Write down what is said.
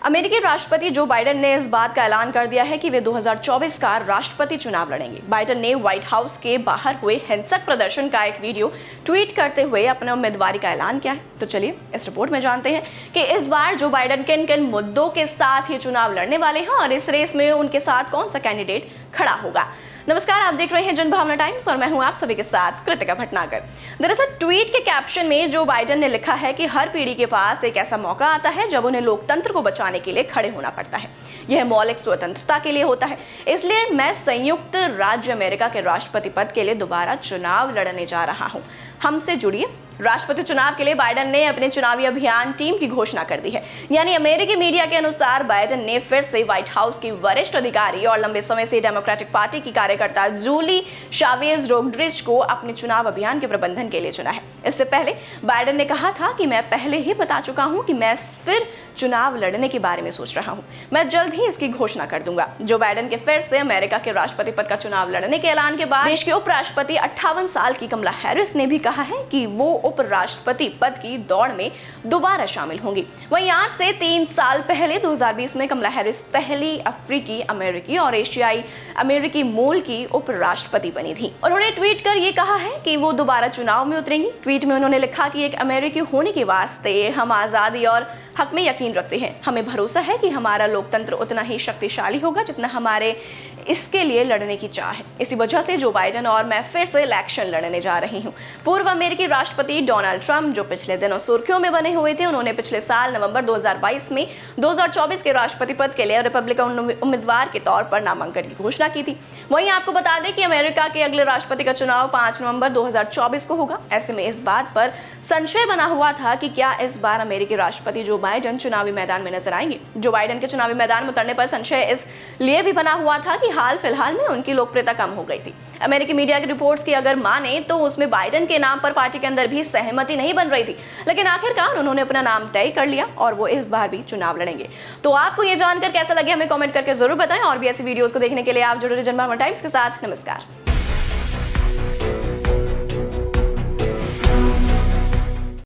अमेरिकी राष्ट्रपति Joe Biden ने इस बात का ऐलान कर दिया है कि वे 2024 का राष्ट्रपति चुनाव लड़ेंगे। बाइडेन ने व्हाइट हाउस के बाहर हुए हिंसक प्रदर्शन का एक वीडियो ट्वीट करते हुए अपने उम्मीदवारी का ऐलान किया है। तो चलिए इस रिपोर्ट में जानते हैं कि इस बार जो बाइडेन किन किन मुद्दों के साथ ये चुनाव लड़ने वाले हैं और इस रेस में उनके साथ कौन सा कैंडिडेट खड़ा होगा। नमस्कार, आप देख रहे हैं जनभावना टाइम्स और मैं हूं आप सभी के साथ कृतिका भटनागर। दरअसल ट्वीट के कैप्शन में जो बाइडेन ने लिखा है कि हर पीढ़ी के पास एक ऐसा मौका आता है जब उन्हें लोकतंत्र को बचाने के लिए खड़े होना पड़ता है। यह मौलिक स्वतंत्रता के लिए होता है। इसलिए मैं संयुक्त राज्य अमेरिका के राष्ट्रपति पद के लिए दोबारा चुनाव लड़ने जा रहा हूं। हमसे जुड़िए। राष्ट्रपति चुनाव के लिए बाइडेन ने अपने चुनावी अभियान टीम की घोषणा कर दी है। यानी अमेरिकी मीडिया के अनुसार बाइडेन ने फिर से व्हाइट हाउस की वरिष्ठ अधिकारी और लंबे समय से डेमोक्रेटिक पार्टी की कार्यकर्ता जूली चावेज रोड्रिग्ज को अपने चुनाव अभियान के प्रबंधन के लिए चुना है। इससे पहले बाइडेन ने कहा था कि मैं पहले ही बता चुका हूं कि मैं फिर चुनाव लड़ने के बारे में सोच रहा हूं। मैं जल्द ही इसकी घोषणा कर दूंगा। जो बाइडेन के फिर से अमेरिका के राष्ट्रपति पद का चुनाव लड़ने के ऐलान के बाद देश के उपराष्ट्रपति 58 साल की कमला हैरिस ने भी कहा है कि वो उपराष्ट्रपति पद की दौड़ में दोबारा शामिल होंगी। वहीं आज से 3 साल पहले 2020 में कमला हैरिस पहली अफ्रीकी अमेरिकी और एशियाई अमेरिकी मूल की उपराष्ट्रपति बनी थी। उन्होंने ट्वीट कर ये कहा है कि वो दोबारा चुनाव में उतरेंगी। ट्वीट में उन्होंने लिखा कि एक अमेरिकी होने के वास्ते हम आज़ादी और हक में यकीन रखते हैं। हमें भरोसा है कि हमारा लोकतंत्र उतना ही शक्तिशाली होगा जितना हमारे इसके लिए लड़ने की चाह है। इसी वजह से जो बाइडेन और मैं फिर से इलेक्शन लड़ने जा रही हूँ। पूर्व अमेरिकी राष्ट्रपति डोनाल्ड ट्रंप जो पिछले दिनों सुर्खियों में बने हुए थे, उन्होंने पिछले साल नवंबर 2022 में 2024 के राष्ट्रपति पद के लिए रिपब्लिकन उम्मीदवार के तौर पर नामांकन की घोषणा की थी। वहीं आपको बता दें कि अमेरिका के अगले राष्ट्रपति का चुनाव 5 नवंबर 2024 को होगा। ऐसे में इस बात पर संशय बना हुआ था कि क्या इस बार अमेरिकी राष्ट्रपति जो बाइडेन चुनावी मैदान में नजर आएंगे। जो बाइडेन के चुनावी मैदान में उतरने पर संशय इसलिए भी बना हुआ था कि हाल फिलहाल में उनकी लोकप्रियता कम हो गई थी। अमेरिकी मीडिया की रिपोर्ट्स की अगर माने तो उसमें बाइडेन के नाम पर पार्टी के अंदर भी सहमति नहीं बन रही थी, लेकिन आखिरकार उन्होंने अपना नाम तय कर लिया और वो इस बार भी चुनाव लड़ेंगे। तो आपको ये जानकर कैसा लगे हमें कमेंट करके जरूर बताएं और भी ऐसी वीडियोस को देखने के लिए आप जुड़े रहिए जनभावना टाइम्स के साथ। नमस्कार।